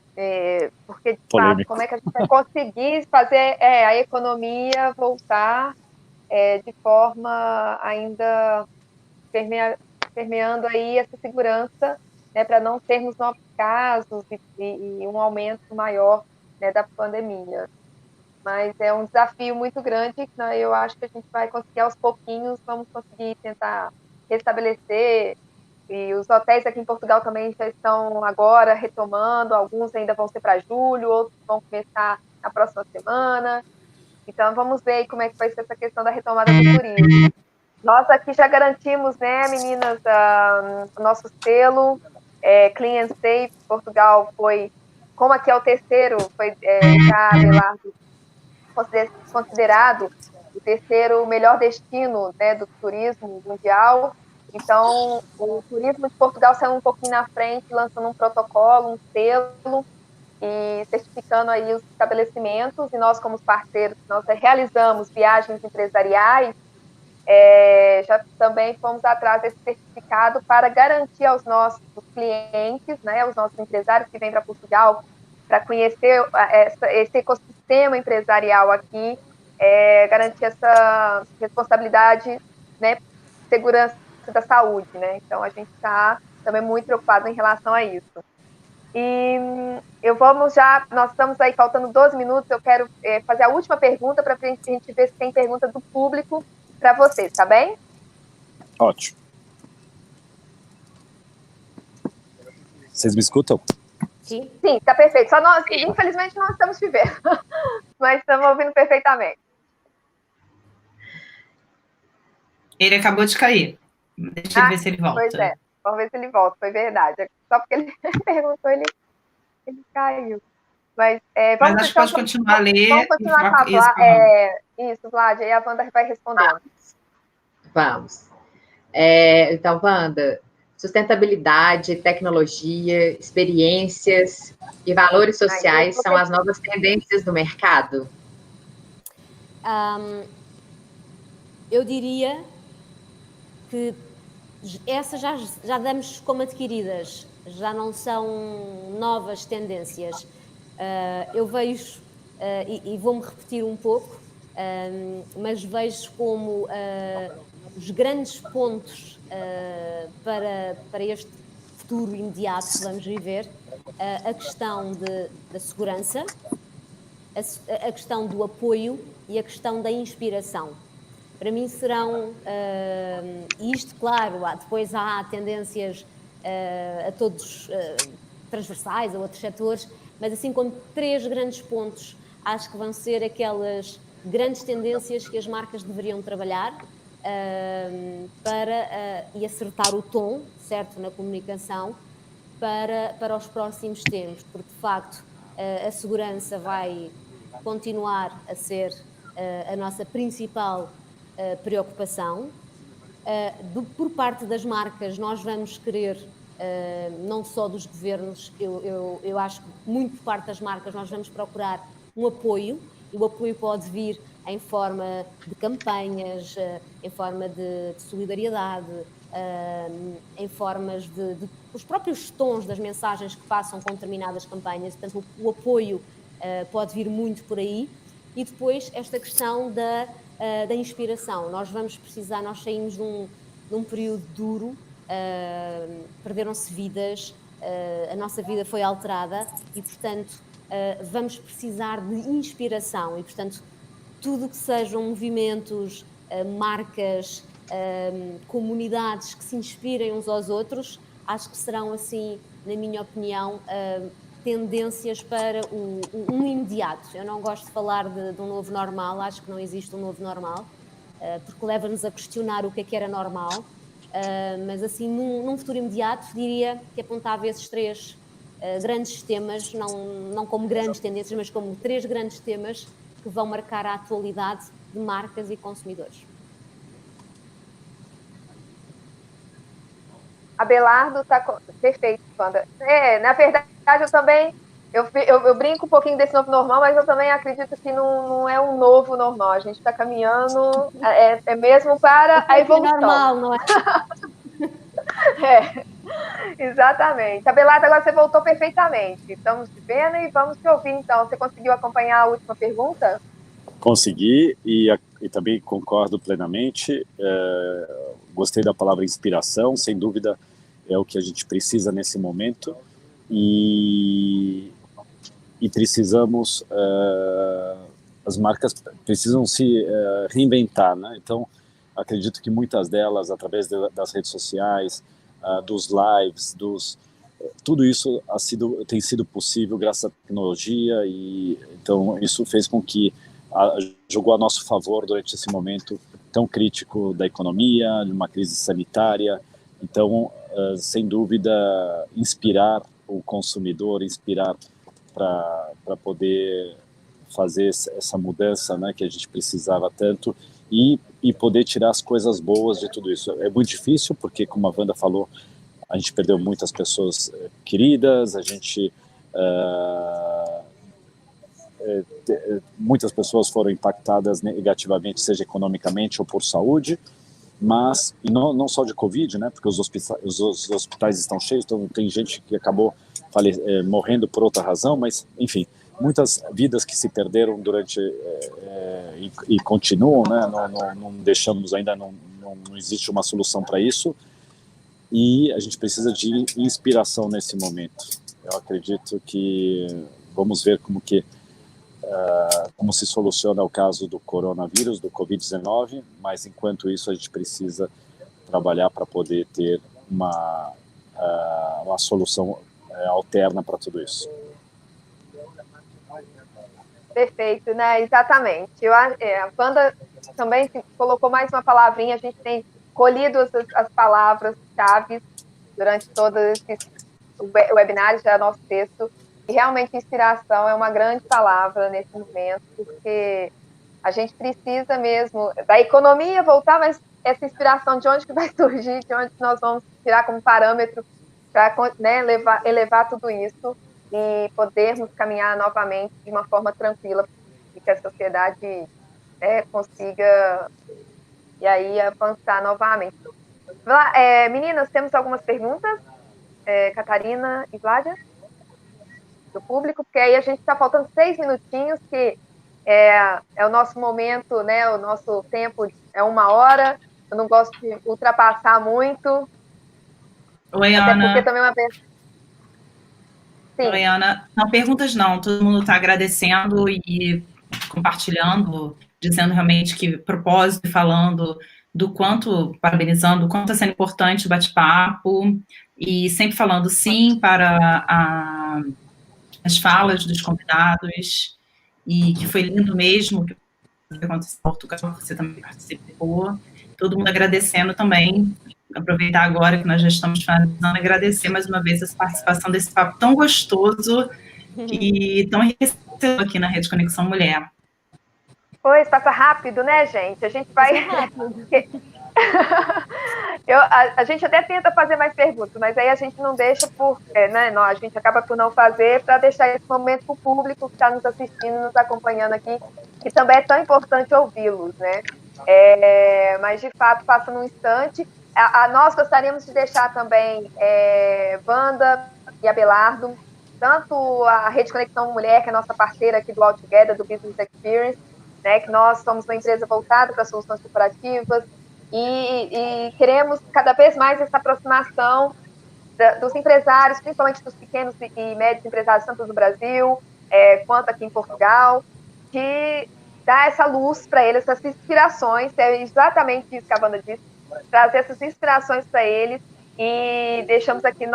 porque de fato, como é que a gente vai conseguir fazer a economia voltar de forma ainda permeando aí essa segurança, né, para não termos novos casos e um aumento maior, né, da pandemia. Mas é um desafio muito grande, né? Eu acho que a gente vai conseguir aos pouquinhos, vamos conseguir tentar restabelecer, e os hotéis aqui em Portugal também já estão agora retomando, alguns ainda vão ser para julho, outros vão começar na próxima semana, então vamos ver aí como é que vai ser essa questão da retomada do turismo. Nós aqui já garantimos, né, meninas, o nosso selo, Clean and Safe. Portugal foi, como aqui é o terceiro, foi já Abelardo considerado o terceiro melhor destino, né, do turismo mundial. Então, o turismo de Portugal saiu um pouquinho na frente, lançando um protocolo, um selo, e certificando aí os estabelecimentos, e nós, como parceiros, nós realizamos viagens empresariais, já também fomos atrás desse certificado para garantir aos nossos clientes, né, aos nossos empresários que vêm para Portugal, para conhecer esse ecossistema empresarial aqui, garantir essa responsabilidade, né, segurança da saúde, né? Então, a gente está também muito preocupado em relação a isso. E nós estamos aí faltando 12 minutos, eu quero fazer a última pergunta para a gente ver se tem pergunta do público para vocês, tá bem? Ótimo. Vocês me escutam? Sim, tá perfeito. Só nós, infelizmente, não estamos te vendo, mas estamos ouvindo perfeitamente. Ele acabou de cair. Deixa eu ver se ele volta. Pois é, vamos ver se ele volta, foi verdade. Só porque ele perguntou, ele caiu. Mas Mas acho que pode continuar a ler. Vamos continuar com a Vlad. Isso, Vlad, aí a Wanda vai respondendo. Vamos. Então, Wanda, sustentabilidade, tecnologia, experiências e valores sociais são as novas tendências do mercado? Eu diria que essas já damos como adquiridas, já não são novas tendências. Eu vejo, e vou-me repetir um pouco, mas vejo como os grandes pontos para este futuro imediato que vamos viver, a questão da segurança, a questão do apoio e a questão da inspiração. Para mim serão, isto claro, depois há tendências a todos transversais a outros setores, mas assim como 3 grandes pontos, acho que vão ser aquelas grandes tendências que as marcas deveriam trabalhar e acertar o tom, certo, na comunicação para os próximos tempos, porque de facto a segurança vai continuar a ser a nossa principal preocupação. Por parte das marcas, nós vamos querer, não só dos governos, eu acho que muito por parte das marcas nós vamos procurar um apoio, e o apoio pode vir em forma de campanhas, em forma de solidariedade, em formas de os próprios tons das mensagens que passam com determinadas campanhas. Portanto, o apoio pode vir muito por aí. E depois esta questão da inspiração. Nós vamos precisar, nós saímos de um período duro, perderam-se vidas, a nossa vida foi alterada e, portanto, vamos precisar de inspiração e, portanto, tudo que sejam movimentos, marcas, comunidades que se inspirem uns aos outros, acho que serão, assim, na minha opinião, tendências para um imediato. Eu não gosto de falar de um novo normal, acho que não existe um novo normal, porque leva-nos a questionar o que era normal, mas assim, num futuro imediato, diria que apontava esses 3 grandes temas, não como grandes tendências, mas como 3 grandes temas que vão marcar a atualidade de marcas e consumidores. Abelardo está perfeito, Wanda. Na verdade, eu também eu brinco um pouquinho desse novo normal, mas eu também acredito que não é um novo normal. A gente está caminhando, é mesmo para a evolução. É normal, não é? Exatamente. Abelardo, agora você voltou perfeitamente. Estamos te vendo e vamos te ouvir, então. Você conseguiu acompanhar a última pergunta? Consegui e também concordo plenamente. Gostei da palavra inspiração, sem dúvida é o que a gente precisa nesse momento e precisamos, as marcas precisam se reinventar, né? Então, acredito que muitas delas, através das redes sociais, dos lives, tudo isso tem sido possível graças à tecnologia e então isso fez com que jogou a nosso favor durante esse momento tão crítico da economia, de uma crise sanitária. Então, sem dúvida, inspirar o consumidor, inspirar para poder fazer essa mudança, né, que a gente precisava tanto e poder tirar as coisas boas de tudo isso. É muito difícil porque, como a Wanda falou, a gente perdeu muitas pessoas queridas, a gente muitas pessoas foram impactadas negativamente, seja economicamente ou por saúde, mas e não só de Covid, né? Porque os hospitais estão cheios, então tem gente que acabou morrendo por outra razão, mas enfim, muitas vidas que se perderam durante e continuam, né? Não deixamos ainda, não existe uma solução para isso e a gente precisa de inspiração nesse momento. Eu acredito que vamos ver como se soluciona o caso do coronavírus, do Covid-19, mas enquanto isso a gente precisa trabalhar para poder ter uma solução alterna para tudo isso. Perfeito, né? Exatamente. A Wanda também colocou mais uma palavrinha, a gente tem colhido as palavras-chave durante todo o webinar, já é nosso texto. E realmente inspiração é uma grande palavra nesse momento, porque a gente precisa mesmo da economia voltar, mas essa inspiração de onde que vai surgir, de onde nós vamos tirar como parâmetro para, né, elevar tudo isso e podermos caminhar novamente de uma forma tranquila e que a sociedade, né, consiga e aí avançar novamente. Meninas, temos algumas perguntas, Catarina e Vládia, do público, porque aí a gente está faltando 6 minutinhos, que é o nosso momento, né? O nosso tempo é 1 hora. Eu não gosto de ultrapassar muito. Oi, até Ana. porque também uma vez. Sim. Oi, Ana. Não, perguntas não. Todo mundo está agradecendo e compartilhando, dizendo realmente que propósito, falando do quanto, parabenizando, o quanto está sendo importante o bate-papo, e sempre falando sim para as falas dos convidados, e que foi lindo mesmo, que aconteceu em Portugal, você também participou, todo mundo agradecendo também, aproveitar agora que nós já estamos finalizando, agradecer mais uma vez essa participação desse papo tão gostoso e tão enriquecedor aqui na Rede Conexão Mulher. Pois, passa rápido, né, gente? A gente vai... a gente até tenta fazer mais perguntas, mas aí a gente não deixa né, a gente acaba por não fazer, para deixar esse momento para o público que está nos assistindo, nos acompanhando aqui, que também é tão importante ouvi-los, né? Mas, de fato, passa num instante. Nós gostaríamos de deixar também Wanda e Abelardo, tanto a Rede Conexão Mulher, que é a nossa parceira aqui do All Together, do Business Experience, né, que nós somos uma empresa voltada para soluções corporativas, e queremos cada vez mais essa aproximação dos empresários, principalmente dos pequenos e médios empresários, tanto no Brasil quanto aqui em Portugal, de dar essa luz para eles, essas inspirações, é exatamente isso que a Wanda disse, trazer essas inspirações para eles, e deixamos aqui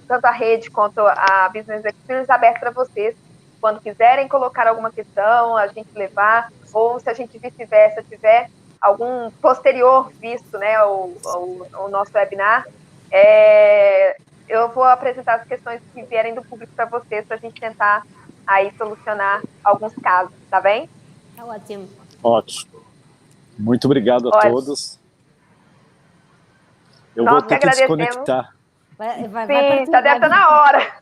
tanto a rede quanto a Business Experience aberta para vocês, quando quiserem colocar alguma questão, a gente levar, ou se a gente vice-versa tiver algum posterior visto, né, o nosso webinar, eu vou apresentar as questões que vierem do público para vocês, para a gente tentar aí solucionar alguns casos, tá bem? Tá ótimo. Ótimo. Muito obrigado a todos. Eu Nós vou ter que desconectar. Sim, já deve estar na hora.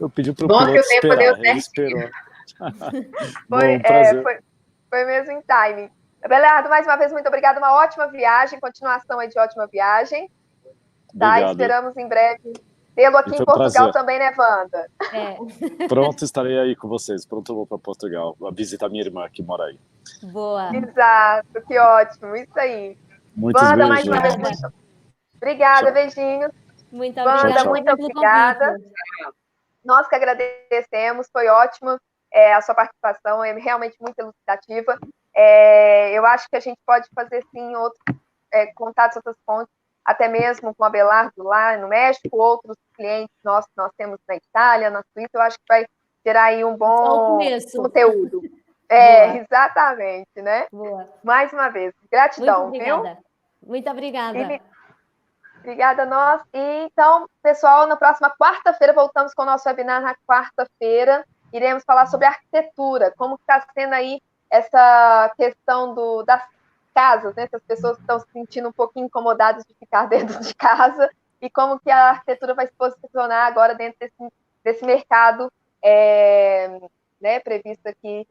Eu pedi para o piloto esperar, ele esperou. Foi mesmo em timing. Abelardo, mais uma vez, muito obrigada. Uma ótima viagem, continuação aí de ótima viagem. Tá? Esperamos em breve tê-lo aqui em Portugal também, né, Wanda? Pronto, estarei aí com vocês. Pronto, eu vou para Portugal, a visitar minha irmã que mora aí. Boa. Exato, que ótimo, isso aí. Muitos Wanda, beijos. mais uma vez, muito obrigada, tchau. Beijinhos. Muito obrigada. Wanda, muito obrigada. Nós que agradecemos, foi ótima a sua participação, é realmente muito elucidativa. Eu acho que a gente pode fazer, sim, outros contatos, outras fontes, até mesmo com o Abelardo lá no México, outros clientes nossos que nós temos na Itália, na Suíça, eu acho que vai gerar aí um bom conteúdo. Exatamente, né? Boa. Mais uma vez, gratidão, viu? Muito obrigada. Obrigada a nós. E, então, pessoal, na próxima quarta-feira, voltamos com o nosso webinar na quarta-feira. Iremos falar sobre arquitetura, como está sendo aí essa questão das casas, né? Se as pessoas estão se sentindo um pouquinho incomodadas de ficar dentro de casa, e como que a arquitetura vai se posicionar agora dentro desse mercado né, previsto aqui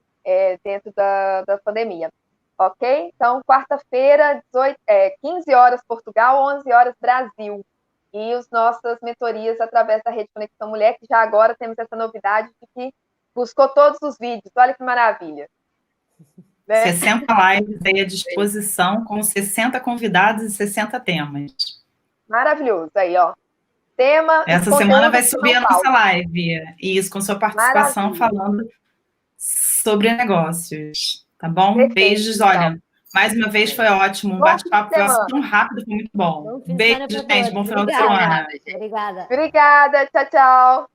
dentro da pandemia. Ok? Então, quarta-feira, 15 horas Portugal, 11 horas Brasil. E as nossas mentorias através da Rede Conexão Mulher, que já agora temos essa novidade de que buscou todos os vídeos. Olha que maravilha. Né? 60 lives aí à disposição, com 60 convidados e 60 temas. Maravilhoso. Aí, ó. Tema. Essa semana vai subir a nossa live. Isso, com sua participação falando sobre negócios. Tá bom? Perfeito, beijos. então. Olha, mais uma vez foi ótimo. Um bate-papo tão rápido, foi muito bom. Beijo, gente. Bom final de semana. Obrigada. Obrigada. Tchau, tchau.